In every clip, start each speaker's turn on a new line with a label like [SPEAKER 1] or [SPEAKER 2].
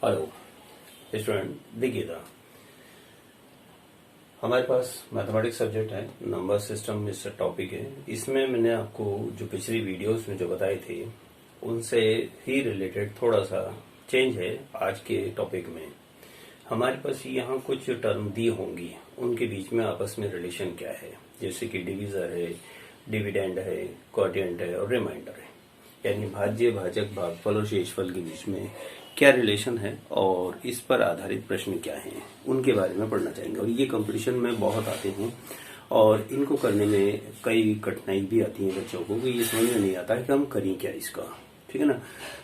[SPEAKER 1] Hello student, देखिएगा हमारे पास mathematics subject है, नंबर सिस्टम इसका टॉपिक है। इसमें मैंने आपको जो पिछली वीडियोस में जो बताए थे उनसे ही रिलेटेड थोड़ा सा चेंज है। आज के टॉपिक में हमारे पास यहाँ कुछ टर्म दी होंगी, उनके बीच में आपस में रिलेशन क्या है, जैसे कि डिविजर है, डिविडेंड है, क्वोटिएंट है और रिमाइंडर है। यानी भाज्य, भाजक, भागफल और शेषफल के बीच में क्या रिलेशन है और इस पर आधारित प्रश्न क्या हैं, उनके बारे में पढ़ना चाहेंगे। और ये कंपटीशन में बहुत आते हैं और इनको करने में कई कठिनाई भी आती है बच्चों को कि ये समझ में नहीं आता है कि हम करें क्या इसका, ठीक है ना।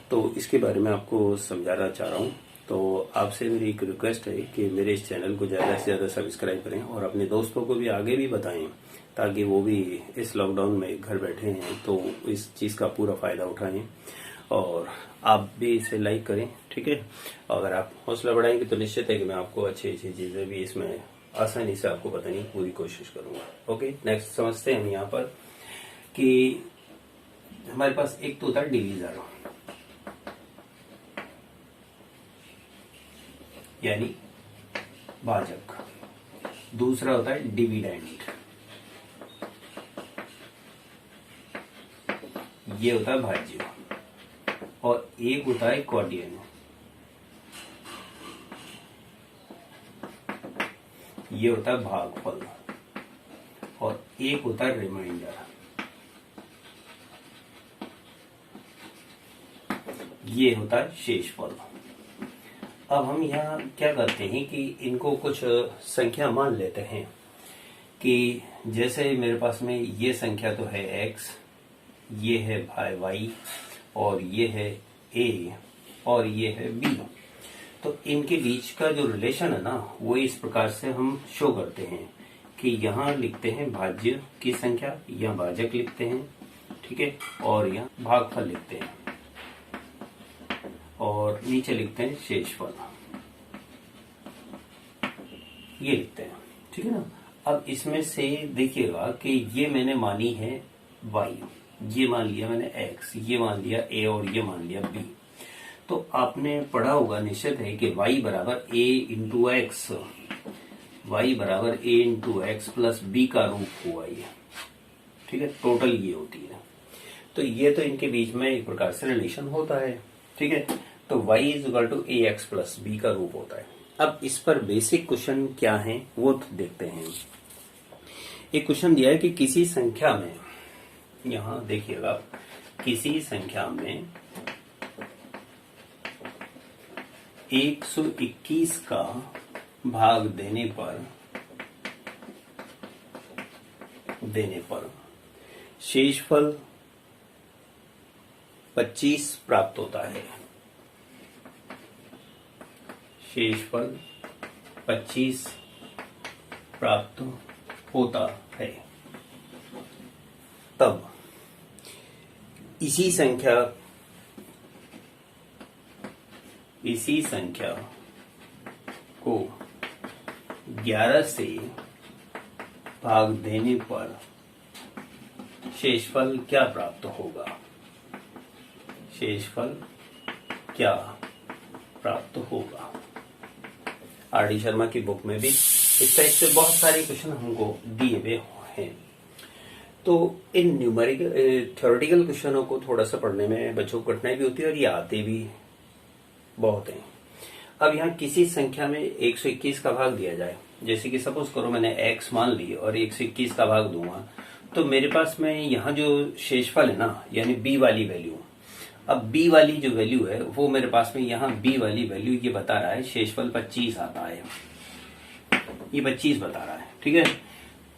[SPEAKER 1] तो इसके बारे में आपको समझाना चाह रहा हूँ। तो आपसे मेरी एक रिक्वेस्ट है कि मेरे इस चैनल को ज़्यादा से ज़्यादा सब्सक्राइब करें और अपने दोस्तों को भी आगे भी बताएं, ताकि वो भी इस लॉकडाउन में घर बैठे हैं तो इस चीज़ का पूरा फ़ायदा उठाएं और आप भी इसे लाइक करें, ठीक है। अगर आप हौसला बढ़ाएंगे तो निश्चित है कि मैं आपको अच्छी अच्छी चीज़ें भी इसमें आसानी से आपको बताने की पूरी कोशिश करूंगा। ओके, नेक्स्ट समझते हैं हम यहाँ पर कि हमारे पास एक तो होता है डिवीजर, यानी भाजक। दूसरा होता है डिविडेंड, ये होता है भाज्य। और एक होता है क्वोटिएंट, ये होता है भागफल। और एक होता है रिमाइंडर, ये होता है शेषफल। अब हम यहाँ क्या करते हैं कि इनको कुछ संख्या मान लेते हैं कि जैसे मेरे पास में ये संख्या तो है x, ये है y और ये है a और ये है b। तो इनके बीच का जो रिलेशन है ना, वो इस प्रकार से हम शो करते हैं कि यहाँ लिखते हैं भाज्य की संख्या, यहाँ भाजक लिखते हैं, ठीक है, और यहाँ भागफल लिखते हैं और नीचे लिखते हैं शेषफल, ये लिखते हैं, ठीक है ना। अब इसमें से देखिएगा कि ये मैंने मानी है y, ये मान लिया मैंने x, ये मान लिया a और ये मान लिया b। तो आपने पढ़ा होगा, निश्चित है कि y बराबर a इंटू एक्स, y बराबर a into x plus b का रूप हुआ ये, ठीक है, टोटल ये होती है। तो ये तो इनके बीच में एक प्रकार से रिलेशन होता है, ठीक है। तो y is equal to a x plus b का रूप होता है। अब इस पर बेसिक क्वेश्चन क्या है वो तो देखते हैं। एक क्वेश्चन दिया है कि किसी संख्या में, यहां देखिएगा, किसी संख्या में 121 का भाग देने पर शेषफल 25 प्राप्त होता है। शेषफल 25 प्राप्त होता है। तब इसी संख्या को 11 से भाग देने पर शेषफल क्या प्राप्त होगा? शेषफल क्या प्राप्त होगा? आर.डी. शर्मा की बुक में भी इस टाइप से बहुत सारे क्वेश्चन हमको दिए हुए हैं। तो इन न्यूमेरिकल थ्योरेटिकल क्वेश्चनों को थोड़ा सा पढ़ने में बच्चों को कठिनाई भी होती है और ये आते भी बहुत हैं। अब यहाँ किसी संख्या में 121 का भाग दिया जाए, जैसे कि सपोज करो मैंने x मान ली और 121 का भाग दूंगा, तो मेरे पास में यहाँ जो शेषफल है ना, यानी b वाली वैल्यू, अब b वाली जो वैल्यू है वो मेरे पास में यहाँ b वाली वैल्यू ये बता रहा है शेषफल 25 आता है, ये 25 बता रहा है, ठीक है।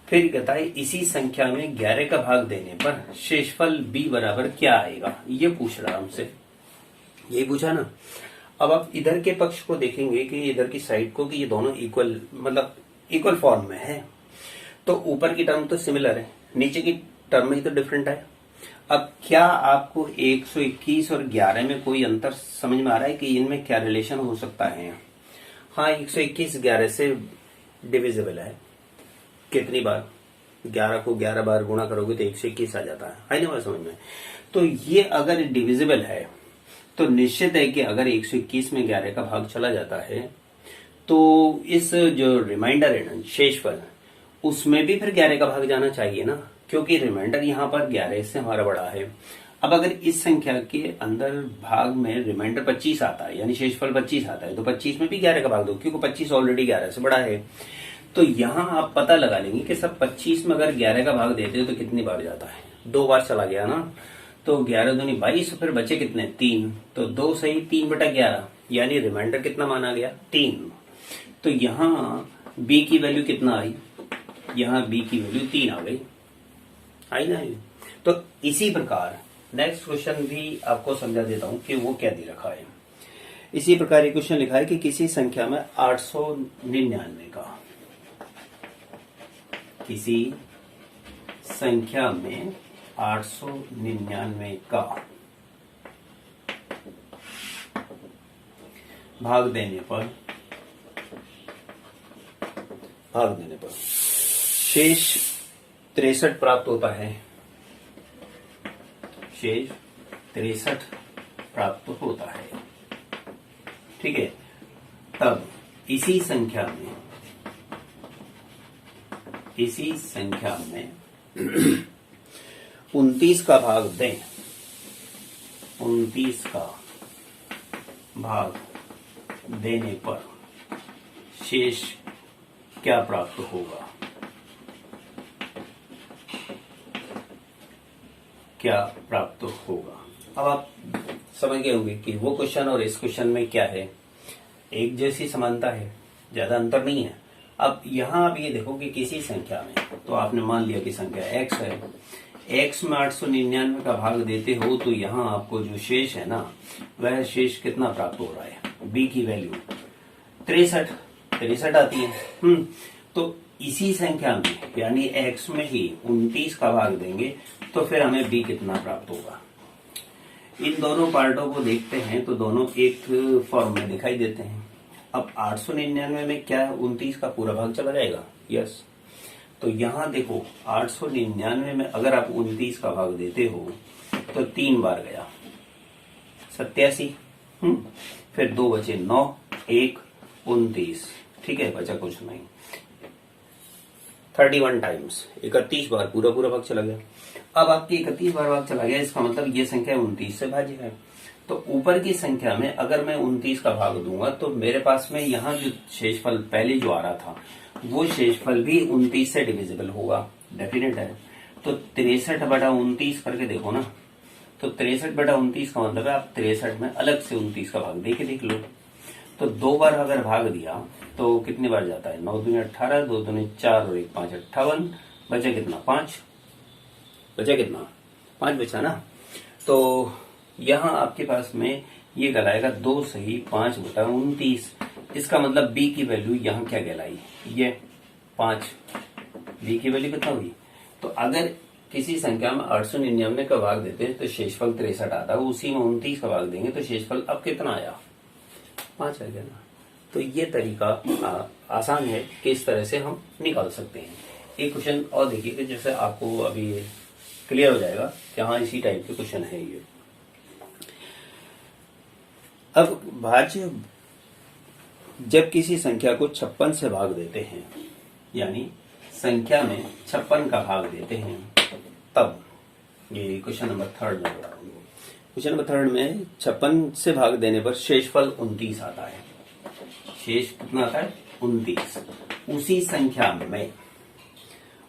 [SPEAKER 1] फिर कहता है इसी संख्या में 11 का भाग देने पर शेषफल b बराबर क्या आएगा, ये पूछ रहा है हमसे, यही पूछा ना। अब आप इधर के पक्ष को देखेंगे कि इधर की साइड को, कि ये दोनों इक्वल, मतलब इक्वल फॉर्म में है, तो ऊपर की टर्म तो सिमिलर है, नीचे की टर्म ही तो डिफरेंट है। अब क्या आपको 121 और 11 में कोई अंतर समझ में आ रहा है कि इनमें क्या रिलेशन हो सकता है? हाँ, 121 11 से डिविजिबल है। कितनी बार? 11 को 11 बार गुणा करोगे तो 121 आ जाता है ना बात समझ में। तो ये अगर डिविजिबल है तो निश्चित है कि अगर 121 में 11 का भाग चला जाता है तो इस जो रिमाइंडर है ना शेषफल, उसमें भी फिर 11 का भाग जाना चाहिए ना, क्योंकि रिमाइंडर यहाँ पर 11 से हमारा बड़ा है। अब अगर इस संख्या के अंदर भाग में रिमाइंडर 25 आता है, यानी शेषफल 25 आता है, तो 25 में भी 11 का भाग दो, क्योंकि 25 ऑलरेडी 11 से बड़ा है। तो यहाँ आप पता लगा लेंगे कि सब 25 में अगर 11 का भाग देते हो तो कितनी बार जाता है, 2 बार चला गया ना। तो 11 दूनी 22, फिर बचे कितने 3, तो 2 सही 3/11, यानी रिमाइंडर कितना माना गया 3। तो यहाँ b की वैल्यू कितना आई, यहाँ b की वैल्यू 3 आ गई, आई ना। तो इसी प्रकार नेक्स्ट क्वेश्चन भी आपको समझा देता हूं कि वो क्या दे रखा है। इसी प्रकार ये क्वेश्चन लिखा है कि किसी संख्या में 899 का, किसी संख्या में 899 का भाग देने पर शेष 63 प्राप्त होता है, शेष 63 प्राप्त होता है, ठीक है। तब इसी संख्या में 29 का भाग दें, 29 का भाग देने पर शेष क्या प्राप्त होगा, क्या प्राप्त होगा। अब आप समझ गए होंगे कि वो क्वेश्चन और इस क्वेश्चन में क्या है, एक जैसी समानता है, ज्यादा अंतर नहीं है। अब यहां आप ये देखो कि किसी संख्या में, तो आपने मान लिया कि संख्या x है, x में 899 का भाग देते हो तो यहाँ आपको जो शेष है ना, वह शेष कितना प्राप्त हो रहा है, b की वैल्यू 63 आती है। तो इसी संख्या में यानी x में ही 29 का भाग देंगे तो फिर हमें b कितना प्राप्त होगा। इन दोनों पार्टों को देखते हैं तो दोनों एक फॉर्म में दिखाई देते हैं। अब 899 में क्या 29 का पूरा भाग चला जाएगा, यस। तो यहाँ देखो 899 में अगर आप 29 का भाग देते हो तो 3 बार गया 87, फिर 2 बचे 9, 1 29, ठीक है, बचा कुछ नहीं, 31 टाइम्स 31 बार पूरा भाग चला गया। अब आपकी 31 बार भाग चला गया, इसका मतलब ये संख्या 29 से भाज्य है। तो ऊपर की संख्या में अगर मैं 29 का भाग दूंगा तो मेरे पास में यहाँ जो शेषफल पहले जो आ रहा था वो शेषफल भी 29 से डिविजिबल होगा, डेफिनेट है। तो 63/29 करके देखो ना, तो 63/29 का मतलब है आप 63 में अलग से 29 का भाग देख लो। तो 2 बार अगर भाग दिया तो कितनी बार जाता है, 9 दूनी 18, 2 दूनी 4 और 1 5 58, बचा कितना 5, बचा कितना 5 बचा ना। तो यहाँ आपके पास में ये कहलाएगा 2 सही 5/29। इसका मतलब b की वैल्यू यहाँ क्या कहलाई, ये 5, b की वैल्यू कितना हुई। तो अगर किसी संख्या में 899 का भाग देते हैं तो शेषफल 63 आता है, उसी में 29 का भाग देंगे तो शेषफल अब कितना आया, 5 आ गया ना। तो ये तरीका आसान है कि इस तरह से हम निकाल सकते हैं। एक क्वेश्चन और देखिए कि जैसे आपको अभी क्लियर हो जाएगा कि हाँ इसी टाइप के क्वेश्चन है ये। अब भाज्य जब किसी संख्या को 56 से भाग देते हैं, यानी संख्या में 56 का भाग देते हैं, तब ये क्वेश्चन नंबर 3 में बता रहा हूँ। क्वेश्चन नंबर 3 में 56 से भाग देने पर शेषफल 29 आता है। शेष कितना आता है 29।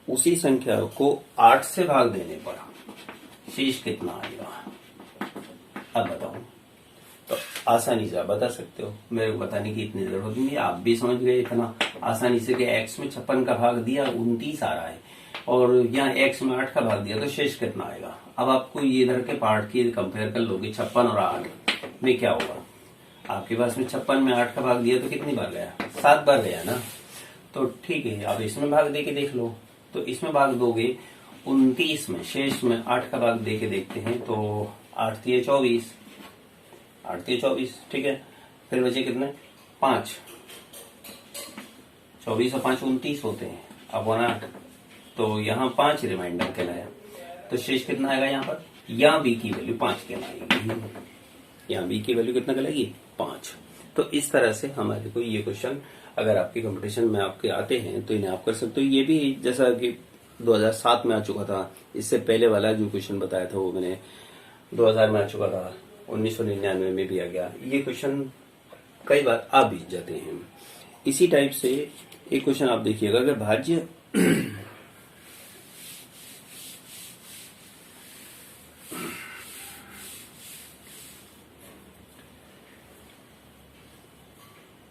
[SPEAKER 1] उसी संख्या को 8 से भाग देने पर शेष कितना आएगा, अब बताओ। तो आसानी से आप बता सकते हो, मेरे को बताने की इतनी जरूरत नहीं है, आप भी समझ गए इतना आसानी से कि x में 56 का भाग दिया 29 आ रहा है और यहाँ x में 8 का भाग दिया तो शेष कितना आएगा। अब आपको ये इधर के पार्ट की कंपेयर कर लोगे 56 और 8 में क्या होगा। आपके पास में 56 में 8 का भाग दिया तो कितनी बार गया, 7 बार गया ना। तो ठीक है, अब इसमें भाग दे के देख लो। तो इसमें भाग दोगे 29 में, शेष में 8 का भाग दे के देखते हैं तो 8 × 24, 8 × 24, ठीक है। फिर बचे कितने 5, 24 और 5 29 होते हैं, अब 8, तो यहाँ 5 रिमाइंडर कहलाया। तो शेष कितना आएगा यहाँ पर, यहाँ b की वैल्यू 5 कहलाएगी। यहाँ बी की वैल्यू कितना निकलेगी 5। तो इस तरह से हमारे को ये क्वेश्चन अगर आपके कंपटीशन में आपके आते हैं तो इन्हें आप कर सकते हो। ये भी जैसा कि 2007 में आ चुका था, इससे पहले वाला जो क्वेश्चन बताया था वो मैंने 2000 में आ चुका था, 1999 में भी आ गया। ये क्वेश्चन कई बार आ भी जाते हैं। इसी टाइप से एक क्वेश्चन आप देखिएगा, अगर भाज्य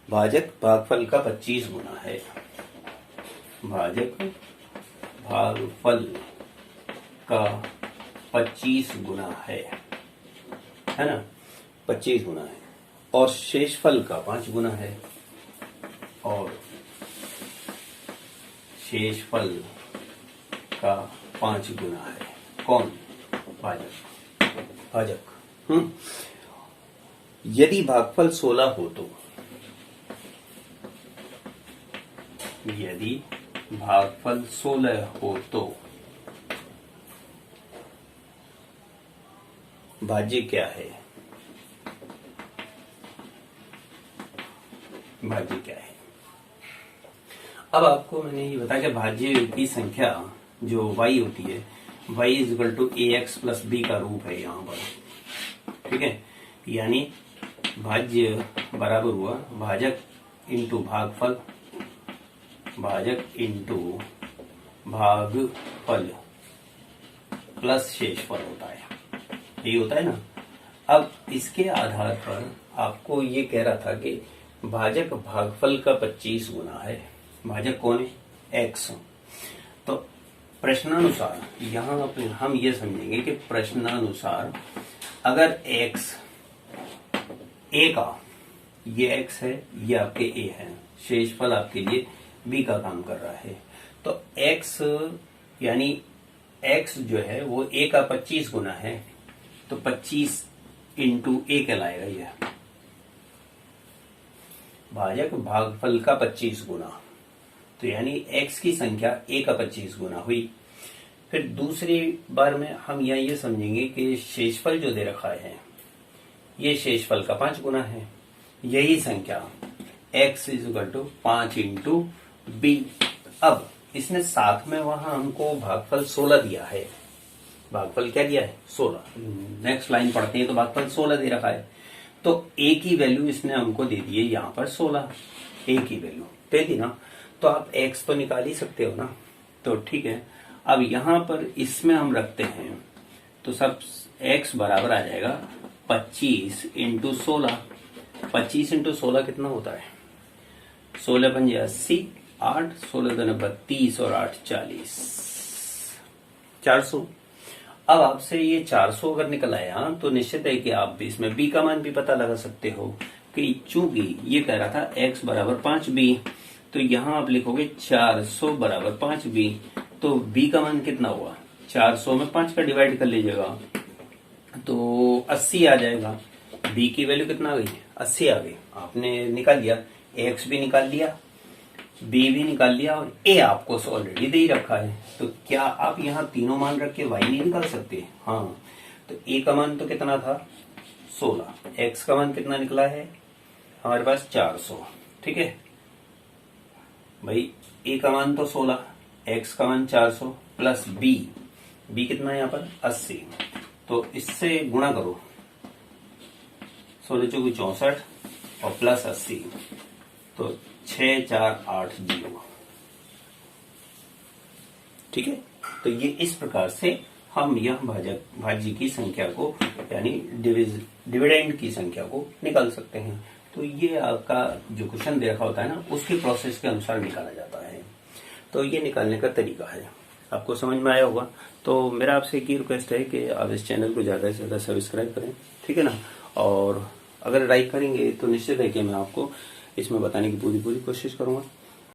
[SPEAKER 1] भाजक भागफल का 25 गुना है, भाजक भागफल का 25 गुना है ना, 25 गुना है, और शेषफल का 5 गुना है, और शेषफल का 5 गुना है। कौन? भाजक। यदि भागफल 16 हो तो, यदि भागफल 16 हो तो भाज्य क्या है? भाज्य क्या है? अब आपको मैंने ये बताया कि भाज्य की संख्या जो y होती है, y is equal to ax plus b का रूप है यहाँ पर, ठीक है। यानी भाज्य बराबर हुआ भाजक इंटू भागफल, भाजक इंटू भागफल प्लस शेषफल होता है, यही होता है ना। अब इसके आधार पर आपको ये कह रहा था कि भाजक भागफल का 25 गुना है, भाजक कौन है? x। तो प्रश्नानुसार यहाँ हम ये समझेंगे कि प्रश्नानुसार अगर x a का, ये x है, ये आपके a है, शेषफल आपके लिए b का काम कर रहा है, तो x यानी x जो है वो a का 25 गुना है, तो 25 इंटू a कहलाएगा ये भाजक भागफल का 25 गुना। तो यानी x की संख्या a का 25 गुना हुई। फिर दूसरी बार में हम यहाँ ये समझेंगे कि शेषफल जो दे रखा है ये शेषफल का 5 गुना है, यही संख्या x is equal to 5 into b। अब इसने साथ में वहां हमको भागफल 16 दिया है, भागफल क्या दिया है? 16। नेक्स्ट लाइन पढ़ते हैं तो भागफल 16 दे रखा है, तो a की वैल्यू इसने हमको दे दी है यहाँ पर 16, a की वैल्यू दे दी ना, तो आप x तो निकाल ही सकते हो ना। तो ठीक है, अब यहाँ पर इसमें हम रखते हैं तो सब x बराबर आ जाएगा 25 इंटू 16। 25 इंटू 16 कितना होता है? 16 पंजे 80, 8, 16 दूनी 32 और 8 40, 400। अब आपसे ये 400 अगर निकल आया तो निश्चित है कि आप भी इसमें b का मान भी पता लगा सकते हो कि चूंकि ये कह रहा था x बराबर 5b, तो यहाँ आप लिखोगे 400 बराबर 5b, तो b का मान कितना हुआ? 400 में 5 का डिवाइड कर लीजिएगा तो 80 आ जाएगा। b की वैल्यू कितना आ गई? 80 आ गई। आपने निकाल लिया, x भी निकाल लिया, b भी निकाल लिया, और a आपको ऑलरेडी दे ही रखा है। तो क्या आप यहाँ तीनों मान रख के y नहीं निकाल सकते? हाँ, तो a का मान तो कितना था? 16। x का मान कितना निकला है हमारे पास? 400। ठीक है भाई, a का मान तो 16, x का मान 400 प्लस b कितना है यहाँ पर? 80। तो इससे गुणा करो, 16 चौकी 64 और प्लस 80, तो 6480। ठीक है, तो ये इस प्रकार से हम यह भाज्य की संख्या को यानी डिविडेंड की संख्या को निकाल सकते हैं। तो ये आपका जो क्वेश्चन दे रखा होता है ना, उसके प्रोसेस के अनुसार निकाला जाता है। तो ये निकालने का तरीका है, आपको समझ में आया होगा। तो मेरा आपसे एक ही रिक्वेस्ट है कि आप इस चैनल को ज़्यादा से ज़्यादा सब्सक्राइब करें, ठीक है ना। और अगर लाइक करेंगे तो निश्चित है कि मैं आपको इसमें बताने की पूरी कोशिश करूंगा।